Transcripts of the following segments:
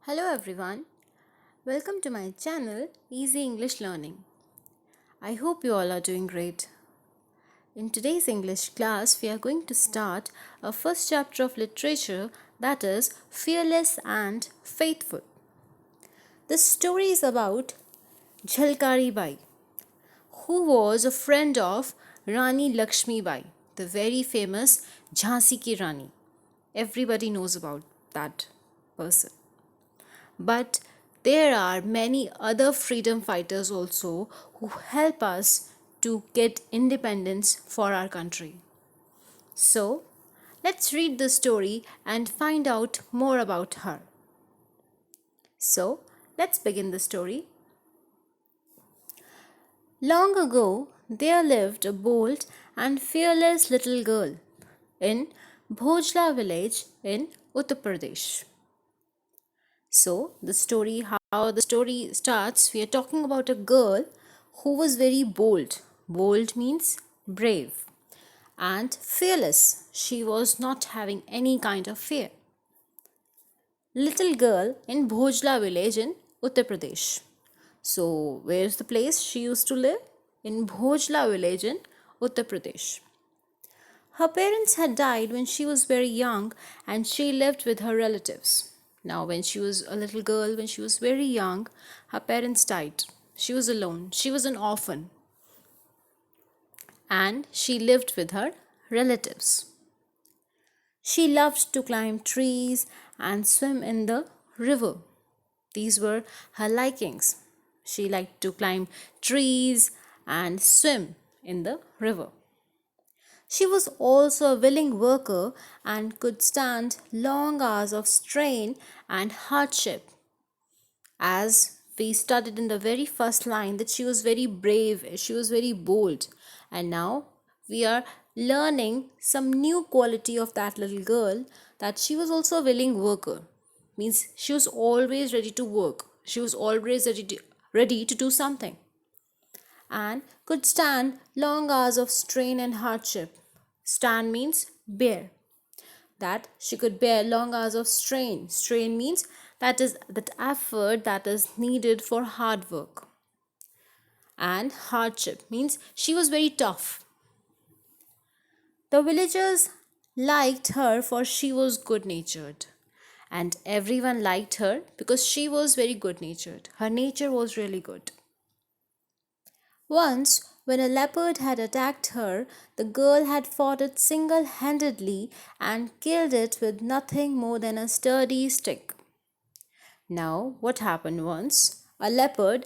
Hello everyone, welcome to my channel Easy English Learning. I hope you all are doing great. In today's English class, we are going to start a first chapter of literature, that is Fearless and Faithful. This story is about Jhalkari Bai, who was a friend of Rani Lakshmi Bai, the very famous Jhansi ki Rani. Everybody knows about that person. But there are many other freedom fighters also who help us to get independence for our country. So, let's read the story and find out more about her. So, let's begin the story. Long ago, there lived a bold and fearless little girl in Bhojla village in Uttar Pradesh. So, how the story starts, we are talking about a girl who was very bold. Bold means brave. And fearless. She was not having any kind of fear. Little girl in Bhojla village in Uttar Pradesh. So, where's the place she used to live? In Bhojla village in Uttar Pradesh. Her parents had died when she was very young and she lived with her relatives. Now, when she was a little girl, when she was very young, her parents died. She was alone. She was an orphan. And she lived with her relatives. She loved to climb trees and swim in the river. These were her likings. She liked to climb trees and swim in the river. She was also a willing worker and could stand long hours of strain and hardship. As we studied in the very first line, that she was very brave, she was very bold. And now we are learning some new quality of that little girl, that she was also a willing worker. Means she was always ready to work. She was always ready to do something. And could stand long hours of strain and hardship. Stand means bear. That she could bear long hours of strain. Strain means that is that effort that is needed for hard work. And hardship means she was very tough. The villagers liked her for she was good natured. And everyone liked her because she was very good natured. Her nature was really good. Once, when a leopard had attacked her, the girl had fought it single handedly and killed it with nothing more than a sturdy stick. Now, what happened once? A leopard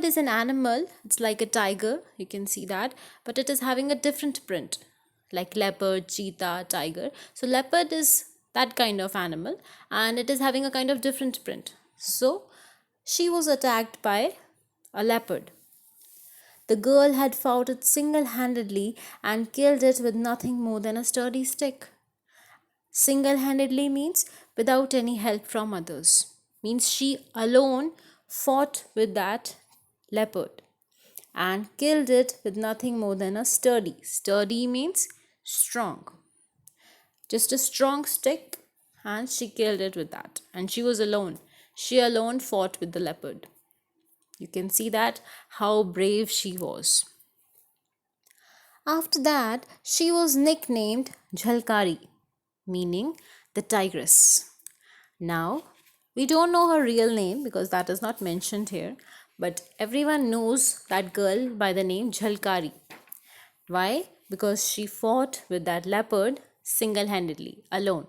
is an animal, it's like a tiger, you can see that, but it is having a different print, like leopard, cheetah, tiger. So, leopard is that kind of animal and it is having a kind of different print. So, she was attacked by a leopard. The girl had fought it single handedly and killed it with nothing more than a sturdy stick. Single handedly means without any help from others, means she alone fought with that leopard and killed it with nothing more than a sturdy. Sturdy means strong. Just a strong stick, and she killed it with that. And she was alone. She alone fought with the leopard. You can see that how brave she was. After that, she was nicknamed Jhalkari, meaning the tigress. Now, we don't know her real name because that is not mentioned here, but everyone knows that girl by the name Jhalkari. Why? Because she fought with that leopard single handedly, alone.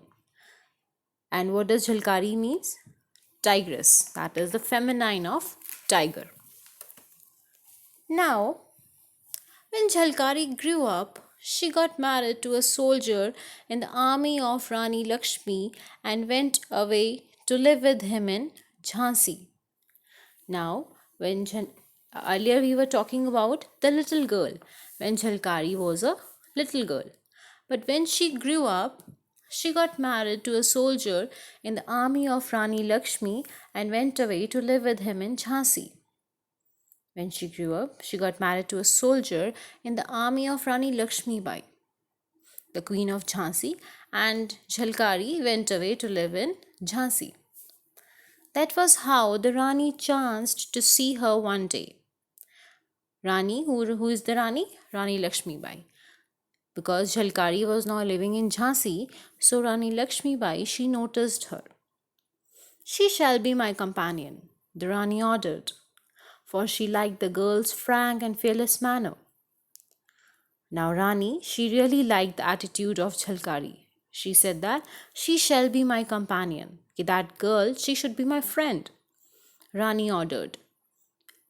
And what does Jhalkari means? Tigress. That is the feminine of tiger. Now, when Jhalkari grew up, she got married to a soldier in the army of Rani Lakshmi and went away to live with him in Jhansi. Now, earlier we were talking about the little girl, when Jhalkari was a little girl. But when she grew up, she got married to a soldier in the army of Rani Lakshmi and went away to live with him in Jhansi. When she grew up, she got married to a soldier in the army of Rani Lakshmi Bai, the queen of Jhansi, and Jhalkari went away to live in Jhansi. That was how the Rani chanced to see her one day. Rani, who is the Rani? Rani Lakshmi Bai. Because Jhalkari was now living in Jhansi, so Rani Lakshmi Bai, she noticed her. She shall be my companion, the Rani ordered, for she liked the girl's frank and fearless manner. Now Rani, she really liked the attitude of Jhalkari. She said that she shall be my companion. That girl, she should be my friend. Rani ordered,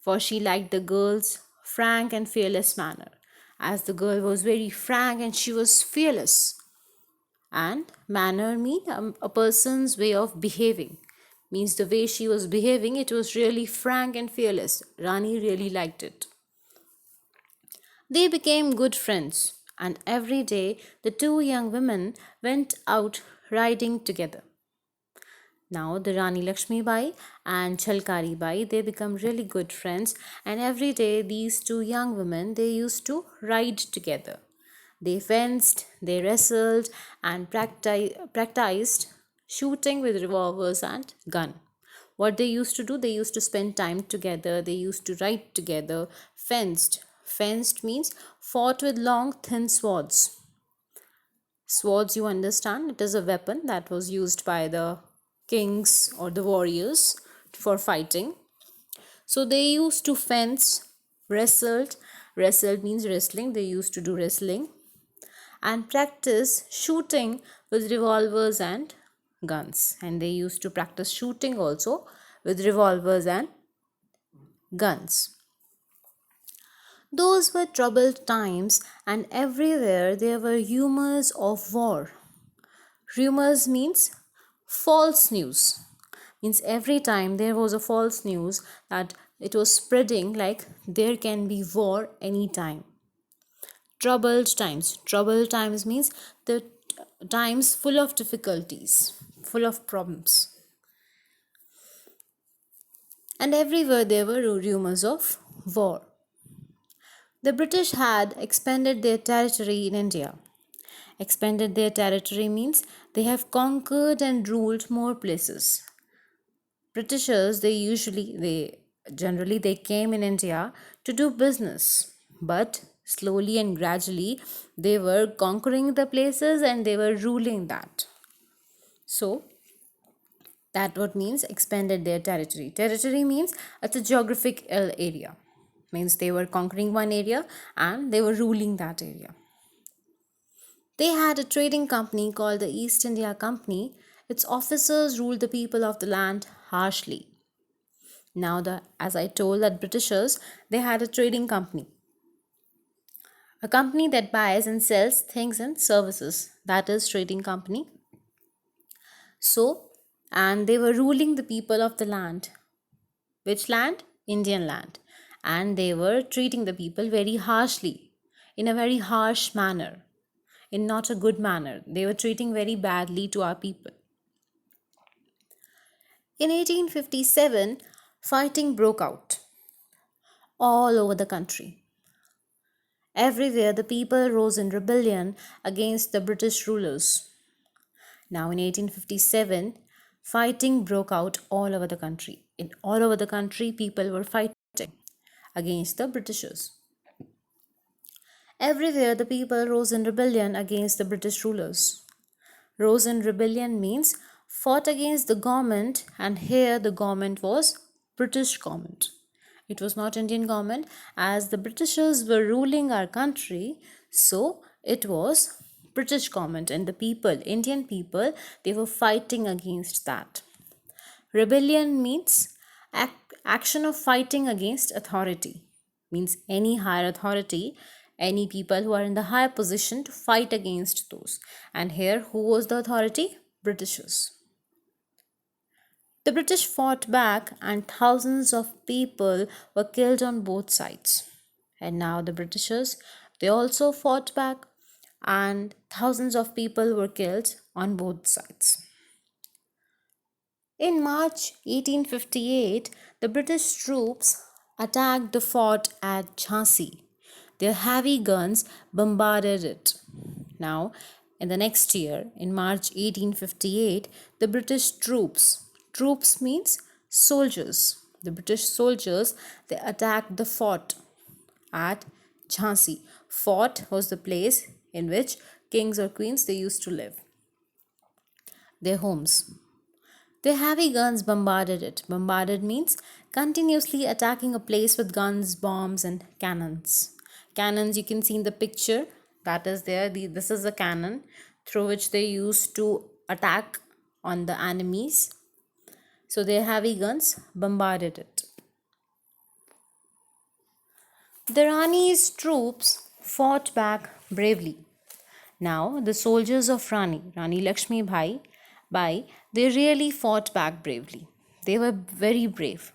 for she liked the girl's frank and fearless manner, as the girl was very frank and she was fearless. And manner mean a person's way of behaving. Means the way she was behaving, it was really frank and fearless. Rani really liked it. They became good friends, and every day the two young women went out riding together. Now the Rani Lakshmi Bai and Jhalkari Bai, they become really good friends, and every day these two young women, they used to ride together. They fenced, they wrestled, and practiced shooting with revolvers and gun. What they used to do, they used to spend time together, they used to ride together, fenced. Fenced means fought with long, thin swords. Swords, you understand, it is a weapon that was used by the kings or the warriors for fighting. So they used to fence, wrestled. Wrestled means wrestling, they used to do wrestling, and practice shooting with revolvers and guns. And they used to practice shooting also with revolvers and guns. Those were troubled times, and everywhere there were rumors of war. Rumors means false news. Means every time there was a false news that it was spreading like there can be war anytime. Troubled times. Troubled times means the times full of difficulties, full of problems. And everywhere there were rumors of war. The British had expanded their territory in India. Expanded their territory means they have conquered and ruled more places. Britishers, they generally they came in India to do business, but slowly and gradually they were conquering the places and they were ruling that. So that what means expanded their territory. Territory means it's a geographic area. Means they were conquering one area and they were ruling that area. They had a trading company called the East India Company. Its officers ruled the people of the land harshly. Now, as I told that Britishers, they had a trading company. A company that buys and sells things and services. That is trading company. So, and they were ruling the people of the land. Which land? Indian land. And they were treating the people very harshly, in a very harsh manner, in not a good manner. They were treating very badly to our people. In 1857, fighting broke out all over the country. Everywhere the people rose in rebellion against the British rulers. Now in 1857, fighting broke out all over the country. In all over the country, people were fighting against the Britishers. Everywhere the people rose in rebellion against the British rulers. Rose in rebellion means fought against the government, and here the government was British government. It was not Indian government, as the Britishers were ruling our country, so it was British government, and the people, Indian people, they were fighting against that. Rebellion means action of fighting against authority. Means any higher authority, any people who are in the higher position to fight against those. And here, who was the authority? Britishers. The British fought back and thousands of people were killed on both sides. And now the Britishers, they also fought back and thousands of people were killed on both sides. In March 1858, the British troops attacked the fort at Jhansi. Their heavy guns bombarded it. Now, in the next year, in March 1858, the British troops means soldiers. The British soldiers, they attacked the fort at Jhansi. Fort was the place in which kings or queens they used to live, their homes. Their heavy guns bombarded it. Bombarded means continuously attacking a place with guns, bombs, and cannons. Cannons you can see in the picture that is there. This is a cannon through which they used to attack on the enemies. So their heavy guns bombarded it. The Rani's troops fought back bravely. Now, the soldiers of Rani Lakshmi Bai, they really fought back bravely. They were very brave.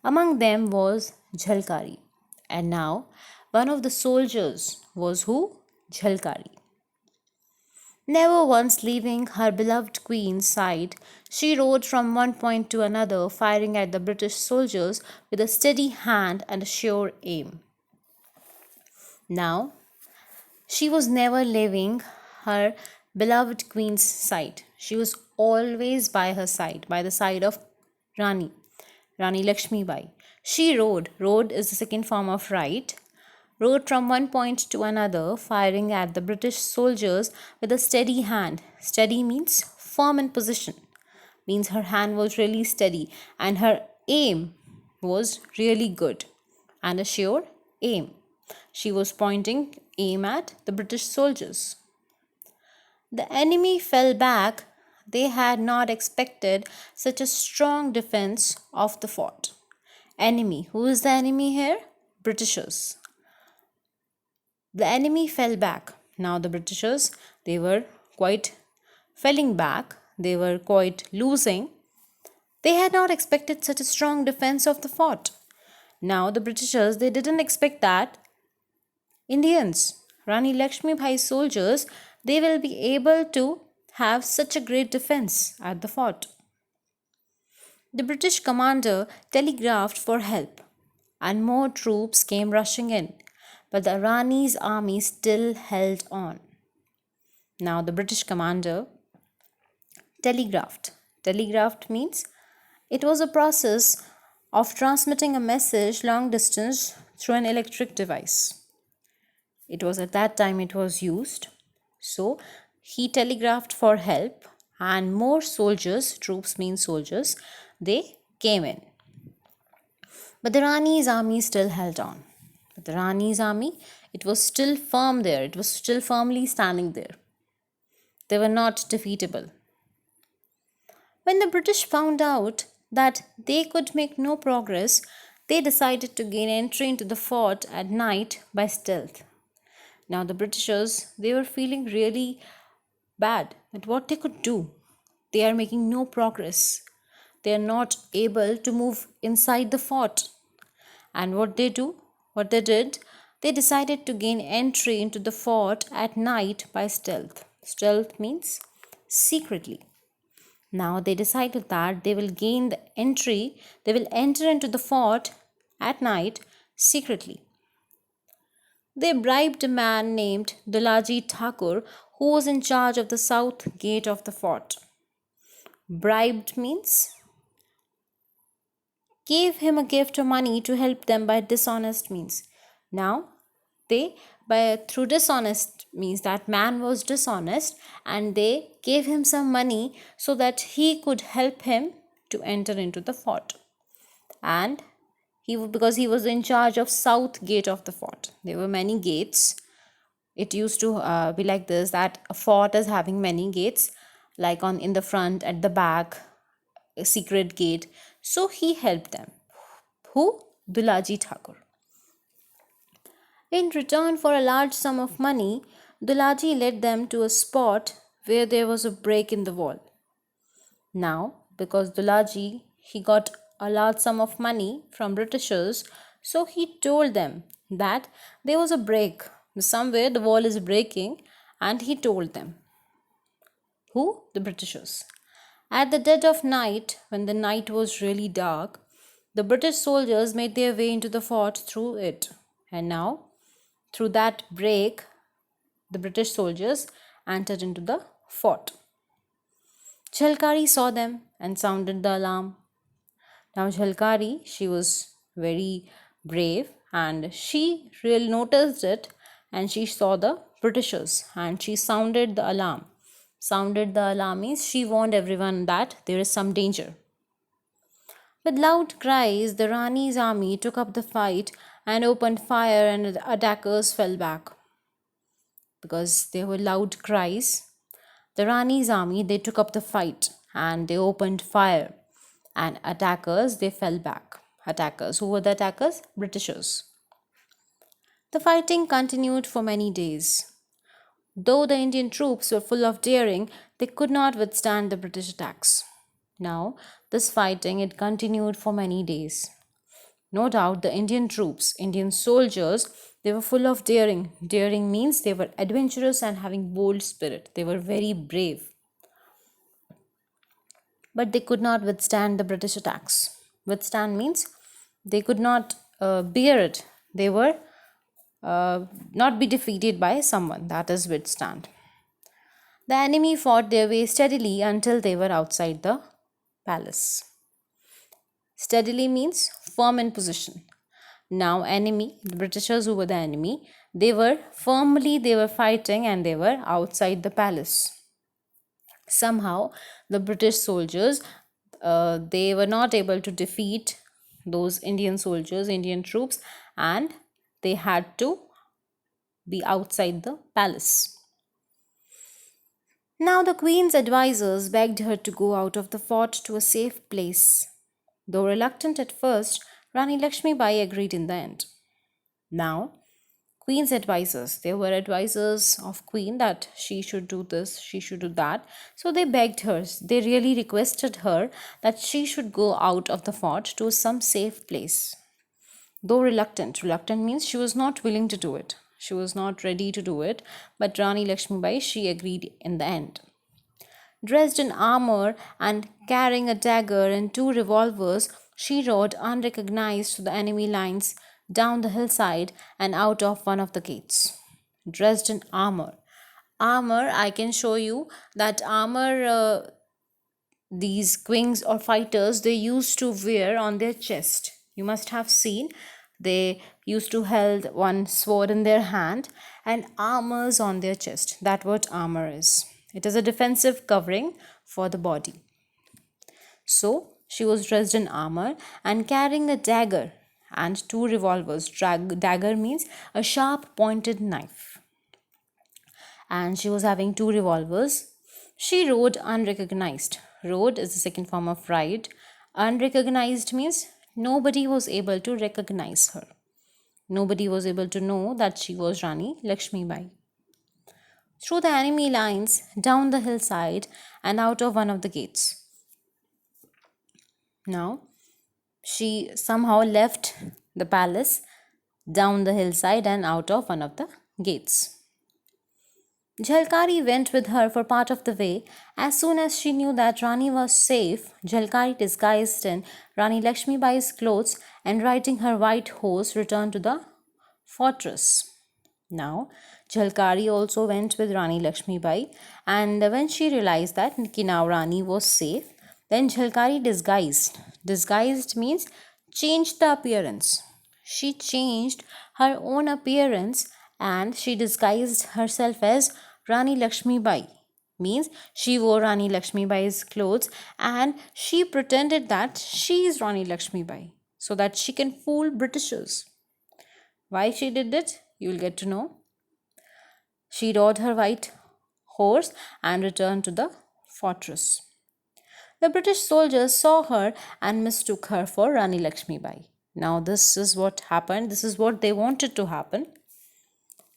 Among them was Jhalkari. And now, one of the soldiers was who? Jhalkari. Never once leaving her beloved queen's side, she rode from one point to another, firing at the British soldiers with a steady hand and a sure aim. Now, she was never leaving her beloved queen's side. She was always by her side, by the side of Rani Lakshmi Bai. She rode is the second form of ride, rode from one point to another, firing at the British soldiers with a steady hand. Steady means firm in position, means her hand was really steady and her aim was really good and a sure aim. She was pointing aim at the British soldiers. The enemy fell back. They had not expected such a strong defense of the fort. Enemy. Who is the enemy here? Britishers. The enemy fell back. Now the Britishers, they were quite falling back. They were quite losing. They had not expected such a strong defense of the fort. Now the Britishers, they didn't expect that Indians, Rani Lakshmi Bai's soldiers, they will be able to have such a great defense at the fort. The British commander telegraphed for help and more troops came rushing in, but the Rani's army still held on. Now the British commander telegraphed. Telegraphed means it was a process of transmitting a message long distance through an electric device. It was at that time it was used. So he telegraphed for help and more soldiers, troops mean soldiers, they came in. But the Rani's army still held on. But the Rani's army, it was still firm there. It was still firmly standing there. They were not defeatable. When the British found out that they could make no progress, they decided to gain entry into the fort at night by stealth. Now the Britishers, they were feeling really bad at what they could do. They are making no progress. They are not able to move inside the fort. And what they did, they decided to gain entry into the fort at night by stealth. Stealth means secretly. Now they decided that they will gain the entry, they will enter into the fort at night secretly. They bribed a man named Dulaji Thakur who was in charge of the south gate of the fort. Bribed means gave him a gift of money to help them by dishonest means. Now through dishonest means that man was dishonest and they gave him some money so that he could help him to enter into the fort. And because he was in charge of south gate of the fort. There were many gates. It used to be like this, that a fort is having many gates, like in the front, at the back, a secret gate. So he helped them. Who? Dulaji Thakur. In return for a large sum of money, Dulaji led them to a spot where there was a break in the wall. Now, because Dulaji, he got a large sum of money from Britishers, so he told them that there was a break. Somewhere the wall is breaking and he told them. Who? The Britishers. At the dead of night, when the night was really dark, the British soldiers made their way into the fort through it. And now, through that break, the British soldiers entered into the fort. Jhalkari saw them and sounded the alarm. Now Jhalkari, she was very brave and she really noticed it, and she saw the Britishers and she sounded the alarm. Sounded the alarm means she warned everyone that there is some danger. With loud cries, the Rani's army took up the fight and opened fire, and the attackers fell back. Because there were loud cries, the Rani's army, they took up the fight and they opened fire, and attackers, they fell back. Attackers, who were the attackers? Britishers. The fighting continued for many days. Though the Indian troops were full of daring, they could not withstand the British attacks. Now, this fighting, it continued for many days. No doubt the Indian troops, Indian soldiers, they were full of daring. Daring means they were adventurous and having bold spirit. They were very brave. But they could not withstand the British attacks. Withstand means they could not bear it. They were not be defeated by someone. That is withstand. The enemy fought their way steadily until they were outside the palace. Steadily means firm in position. Now enemy, the Britishers who were the enemy, they were fighting and they were outside the palace. Somehow the British soldiers, they were not able to defeat those Indian soldiers, Indian troops, and they had to be outside the palace. Now the queen's advisors begged her to go out of the fort to a safe place. Though reluctant at first, Rani Lakshmi Bai agreed in the end. Now, queen's advisors, they were advisors of queen that she should do this, she should do that. So they begged her, they really requested her that she should go out of the fort to some safe place. Though reluctant means she was not willing to do it. She was not ready to do it, but Rani Lakshmi Bai, she agreed in the end. Dressed in armor and carrying a dagger and 2 revolvers, she rode unrecognized to the enemy lines down the hillside and out of one of the gates. Dressed in armor. Armor, I can show you that armor, these queens or fighters, they used to wear on their chest. You must have seen they used to hold one sword in their hand and armors on their chest. That's what armor is. It is a defensive covering for the body. So she was dressed in armor and carrying a dagger and 2 revolvers. Dagger means a sharp pointed knife. And she was having 2 revolvers. She rode unrecognized. Rode is the second form of ride. Unrecognized means nobody was able to recognize her. Nobody was able to know that she was Rani Lakshmi Bai. Through the enemy lines, down the hillside, and out of one of the gates. Now, she somehow left the palace, down the hillside, and out of one of the gates. Jhalkari went with her for part of the way. As soon as she knew that Rani was safe, Jhalkari, disguised in Rani Lakshmi Bai's clothes and riding her white horse, returned to the fortress. Now, Jhalkari also went with Rani Lakshmi Bai, and when she realized that now Rani was safe, then Jhalkari disguised. Disguised means changed the appearance. She changed her own appearance and she disguised herself as Rani Lakshmi Bai. Means she wore Rani Lakshmi Bai's clothes and she pretended that she is Rani Lakshmi Bai so that she can fool Britishers. Why she did it? You will get to know. She rode her white horse and returned to the fortress. The British soldiers saw her and mistook her for Rani Lakshmi Bai. Now this is what happened. This is what they wanted to happen.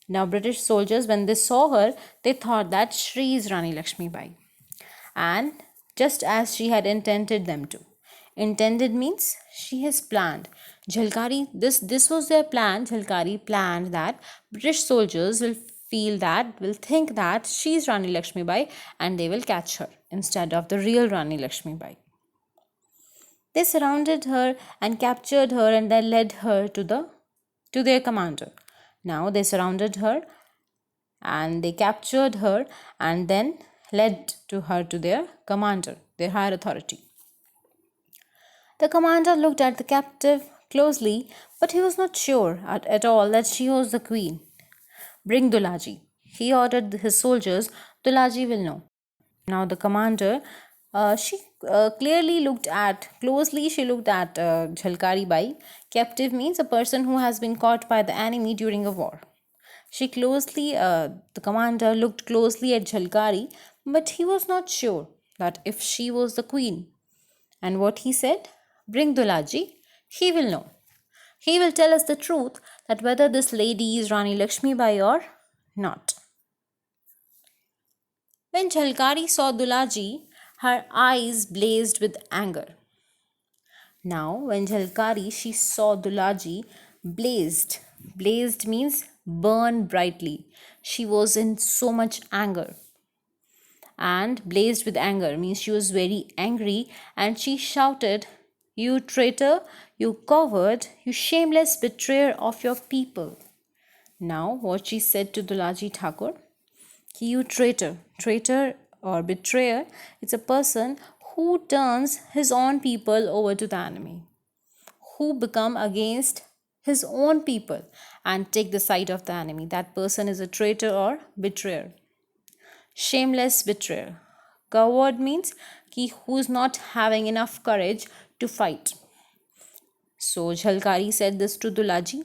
Now British soldiers, when they saw her, they thought that she is Rani Lakshmi Bai. And just as she had intended them to. Intended means she has planned. Jhalkari, this was their plan. Jhalkari planned that British soldiers will think that she is Rani Lakshmi Bai and they will catch her instead of the real Rani Lakshmi Bai. They surrounded her and captured her and then led her to their commander. Now they surrounded her and they captured her and then led her to their commander, their higher authority. The commander looked at the captive closely, but he was not sure at all that she was the queen. Bring Dulaji. He ordered his soldiers. Dulaji will know. Now the commander, she clearly looked at, closely she looked at Jhalkari Bai. Captive means a person who has been caught by the enemy during a war. The commander looked closely at Jhalkari, but he was not sure that if she was the queen. And what he said? Bring Dulaji, he will know. He will tell us the truth that whether this lady is Rani Lakshmi Bai or not. When Jhalkari saw Dulaji, her eyes blazed with anger. Now, when Jhalkari she saw Dulaji, blazed means burn brightly. She was in so much anger. And blazed with anger means she was very angry and she shouted, "You traitor, you coward, you shameless betrayer of your people." Now, what she said to Dulaji Thakur? You traitor or betrayer, it's a person who turns his own people over to the enemy, who become against his own people and take the side of the enemy. That person is a traitor or betrayer. Shameless betrayer. Coward means who is not having enough courage to fight. So Jhalkari said this to Dulaji.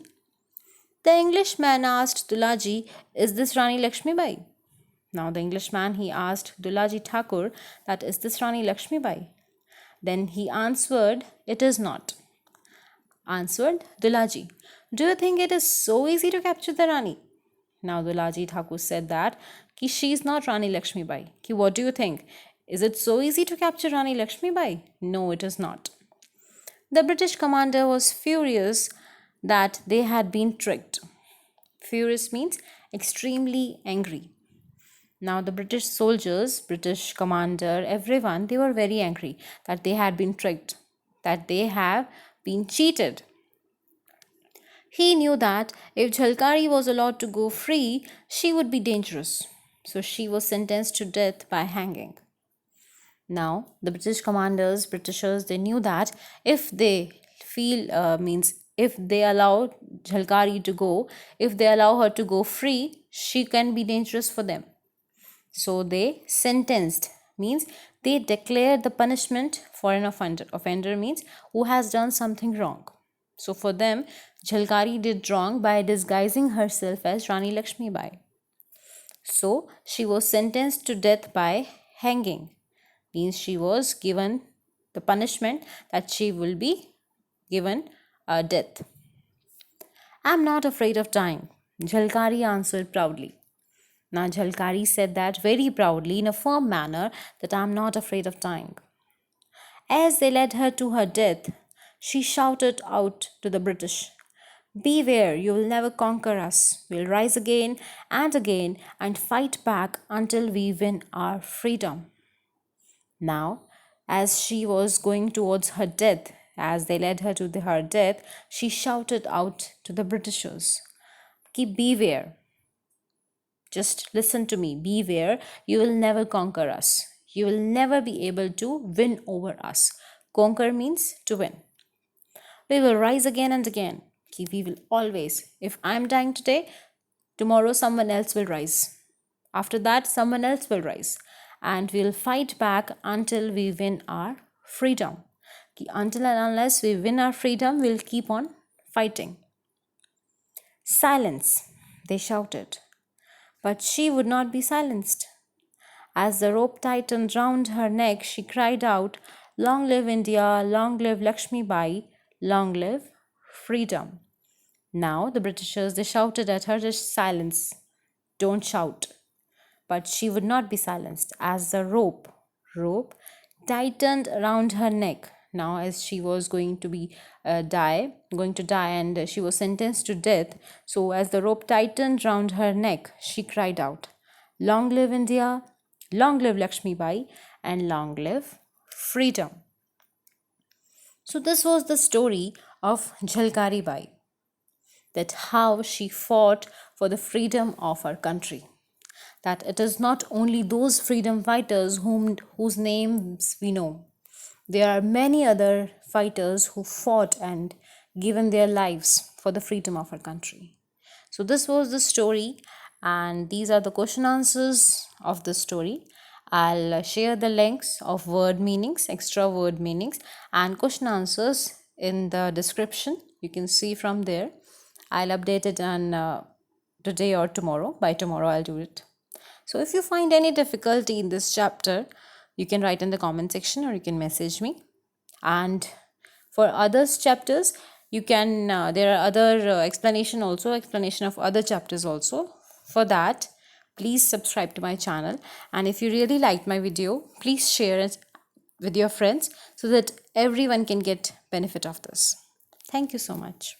The Englishman asked Dulaji, "Is this Rani Lakshmi Bai?" Now the Englishman he asked Dulaji Thakur, that is this Rani Lakshmi Bai? Then he answered, "It is not." Answered Dulaji, "Do you think it is so easy to capture the Rani?" Now Dulaji Thakur said that she is not Rani Lakshmi Bai. What do you think? Is it so easy to capture Rani Lakshmi Bai? No, it is not. The British commander was furious that they had been tricked. Furious means extremely angry. Now the British soldiers, British commander, everyone, they were very angry that they had been tricked, that they have been cheated. He knew that if Jhalkari was allowed to go free, she would be dangerous. So she was sentenced to death by hanging. Now the British commanders, Britishers, they knew that if they if they allow Jhalkari to go, if they allow her to go free, she can be dangerous for them. So they sentenced means they declared the punishment for an offender means who has done something wrong. So for them, Jhalkari did wrong by disguising herself as Rani Lakshmi Bai. So she was sentenced to death by hanging. Means she was given the punishment that she will be given a death. "I'm not afraid of dying," Jhalkari answered proudly. Now Jhalkari said that very proudly in a firm manner that "I'm not afraid of dying." As they led her to her death, she shouted out to the British, "Beware, you will never conquer us. We'll rise again and fight back until we win our freedom." Now, as she was going towards her death, as they led her to her death, she shouted out to the Britishers, "Beware. Just listen to me. Beware, you will never conquer us. You will never be able to win over us." Conquer means to win. "We will rise again and again. We will always. If I'm dying today, tomorrow someone else will rise. After that, someone else will rise. And we'll fight back until we win our freedom. Until and unless we win our freedom, we'll keep on fighting." "Silence," they shouted. But she would not be silenced. As the rope tightened round her neck, she cried out, "Long live India, long live Lakshmi Bai, long live freedom." Now the Britishers, they shouted at her, "Just silence, don't shout." But she would not be silenced as the rope tightened around her neck. Now as she was going to die and she was sentenced to death, so as the rope tightened round her neck, she cried out, "Long live India, long live Lakshmi Bai, and long live freedom." So this was the story of Jhalkari Bai, that how she fought for the freedom of her country. That it is not only those freedom fighters whose names we know, there are many other fighters who fought and given their lives for the freedom of our country. So this was the story, and these are the question answers of the story. I'll share the links of word meanings, extra word meanings, and question answers in the description. You can see from there. I'll update it on today or tomorrow. By tomorrow, I'll do it. So if you find any difficulty in this chapter, you can write in the comment section or you can message me. And for others chapters, you can there are other explanation of other chapters also. For that, please subscribe to my channel, and if you really liked my video, please share it with your friends so that everyone can get benefit of this. Thank you so much.